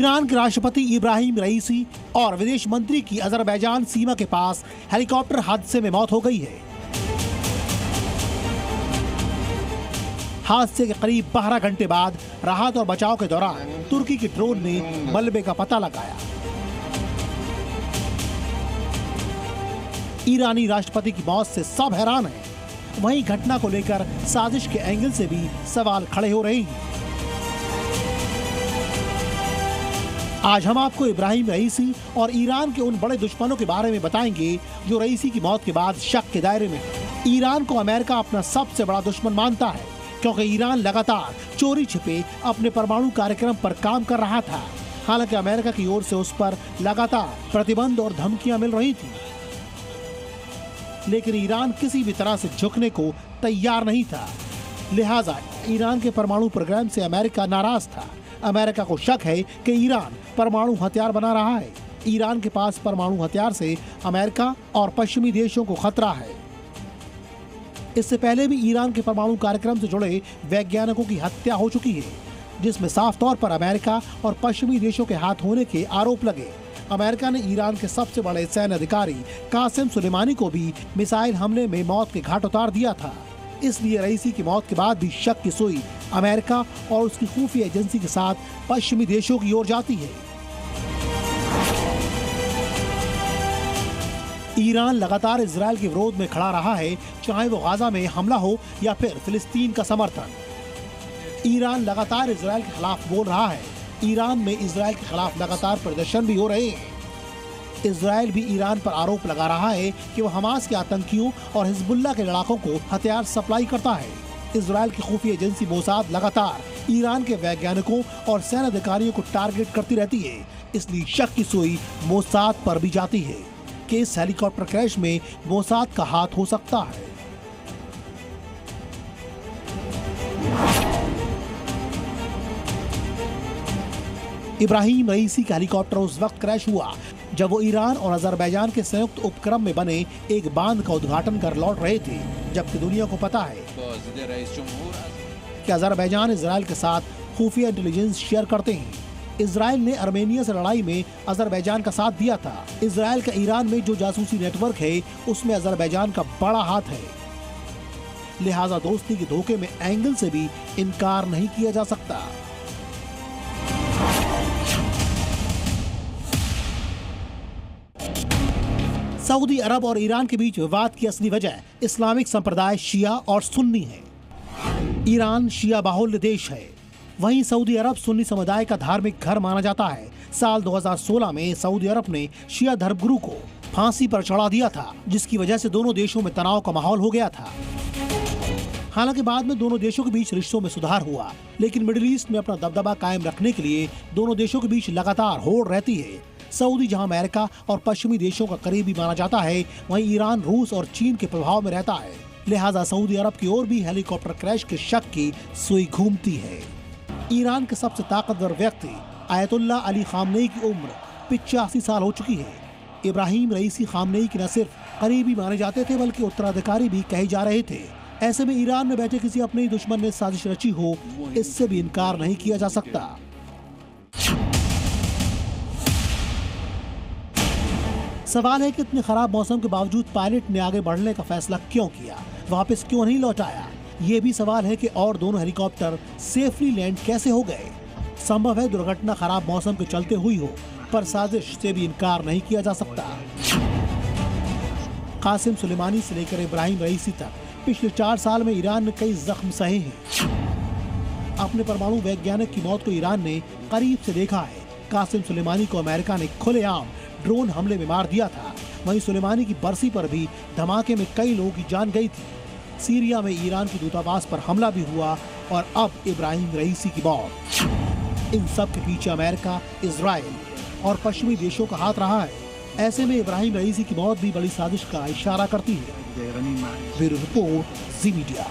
Iran के राष्ट्रपति इब्राहिम रईसी और विदेश मंत्री की अजरबैजान सीमा के पास हेलीकॉप्टर हादसे में मौत हो गई है। हादसे के करीब 12 घंटे बाद राहत और बचाव के दौरान तुर्की के ड्रोन ने मलबे का पता लगाया। ईरानी राष्ट्रपति की मौत से सब हैरान हैं। वहीं घटना को लेकर साजिश के एंगल से भी सवाल खड़े हो रहे हैं। आज हम आपको इब्राहिम रईसी और ईरान के उन बड़े दुश्मनों के बारे में बताएंगे जो रईसी की मौत के बाद शक के दायरे में हैं। ईरान को अमेरिका अपना सबसे बड़ा दुश्मन मानता है क्योंकि ईरान लगातार चोरी छिपे अपने परमाणु कार्यक्रम पर काम कर रहा था। हालांकि अमेरिका की ओर से उस पर लगातार प्रतिबंध और धमकियां मिल रही थी, लेकिन ईरान किसी भी तरह से झुकने को तैयार नहीं था। लिहाजा ईरान के परमाणु प्रोग्राम से अमेरिका नाराज था। अमेरिका को शक है कि ईरान परमाणु हथियार बना रहा है। ईरान के पास परमाणु हथियार से अमेरिका और पश्चिमी देशों को खतरा है। इससे पहले भी ईरान के परमाणु कार्यक्रम से जुड़े वैज्ञानिकों की हत्या हो चुकी है, जिसमें साफ तौर पर अमेरिका और पश्चिमी देशों के हाथ होने के आरोप लगे। अमेरिका ने ईरान के सबसे बड़े सैन्य अधिकारी कासिम सुलेमानी को भी मिसाइल हमले में मौत के घाट उतार दिया था। इसलिए रईसी की मौत के बाद भी शक की सुई अमेरिका और उसकी खुफिया एजेंसी के साथ पश्चिमी देशों की ओर जाती है। ईरान लगातार इजरायल के विरोध में खड़ा रहा है, चाहे वो गाजा में हमला हो या फिर फिलिस्तीन का समर्थन। ईरान लगातार इजरायल के खिलाफ बोल रहा है। ईरान में इजरायल के खिलाफ लगातार प्रदर्शन भी हो रहे हैं। इजरायल भी ईरान पर आरोप लगा रहा है कि वो हमास के आतंकियों और हिजबुल्लाह के लड़ाकों को हथियार सप्लाई करता है। इजरायल की खुफिया एजेंसी मोसाद लगातार ईरान के वैज्ञानिकों और सैन्य अधिकारियों को टारगेट करती रहती है। इसलिए शक की सुई मोसाद पर भी जाती है कि इस हेलीकॉप्टर क्रैश में मोसाद का हाथ हो सकता है। इब्राहिम रईसी का हेलीकॉप्टर उस वक्त क्रैश हुआ जब वो ईरान और अजरबैजान के संयुक्त उपक्रम में बने एक बांध का उद्घाटन कर लौट रहे थे, जबकि दुनिया को पता है कि अजरबैजान इजरायल के साथ खुफिया इंटेलिजेंस शेयर करते हैं। इजरायल ने आर्मेनिया से लड़ाई में अजरबैजान का साथ दिया था। इजरायल का ईरान में जो जासूसी नेटवर्क है उसमें अजरबैजान का बड़ा हाथ है। लिहाजा दोस्ती के धोखे में एंगल से भी इनकार नहीं किया जा सकता। सऊदी अरब और ईरान के बीच विवाद की असली वजह इस्लामिक संप्रदाय शिया और सुन्नी है। ईरान शिया बाहुल्य देश है, वहीं सऊदी अरब सुन्नी समुदाय का धार्मिक घर माना जाता है। साल 2016 में सऊदी अरब ने शिया धर्मगुरु को फांसी पर चढ़ा दिया था, जिसकी वजह से दोनों देशों में तनाव का माहौल हो गया था। हालांकि बाद में दोनों देशों के बीच रिश्तों में सुधार हुआ, लेकिन मिडिल ईस्ट में अपना दबदबा कायम रखने के लिए दोनों देशों के बीच लगातार होड़ रहती है। सऊदी जहां अमेरिका और पश्चिमी देशों का करीबी माना जाता है, वहीं ईरान रूस और चीन के प्रभाव में रहता है। लिहाजा सऊदी अरब की ओर भी हेलीकॉप्टर क्रैश के शक की सुई घूमती है। ईरान के सबसे ताकतवर व्यक्ति आयतुल्ला अली खामनेई की उम्र 85 साल हो चुकी है। इब्राहिम रईसी खामनेई के न सिर्फ करीबी माने जाते थे, बल्कि उत्तराधिकारी भी कहे जा रहे थे। ऐसे में ईरान में बैठे किसी अपने ही दुश्मन ने साजिश रची हो, इससे भी इनकार नहीं किया जा सकता। सवाल है कि इतने खराब मौसम के बावजूद पायलट ने आगे बढ़ने का फैसला क्यों किया, वापस क्यों नहीं लौटाया। ये भी सवाल है कि और दोनों हेलीकॉप्टर सेफली लैंड कैसे हो गए। संभव है दुर्घटना खराब मौसम के चलते हुई हो, पर साजिश से भी इनकार नहीं किया जा सकता। कासिम सुलेमानी से लेकर इब्राहिम रईसी तक पिछले 4 साल में ईरान ने कई जख्म सहे हैं। अपने परमाणु वैज्ञानिक की मौत को ईरान ने करीब से देखा है। कासिम सुलेमानी को अमेरिका ने खुलेआम ड्रोन हमले में मार दिया था। वहीं सुलेमानी की बरसी पर भी धमाके में कई लोगों की जान गई थी। सीरिया में ईरान की दूतावास पर हमला भी हुआ और अब इब्राहिम रईसी की मौत। इन सब के पीछे अमेरिका, इजराइल और पश्चिमी देशों का हाथ रहा है। ऐसे में इब्राहिम रईसी की मौत भी बड़ी साजिश का इशारा करती है। ब्यूरो रिपोर्ट, जी मीडिया।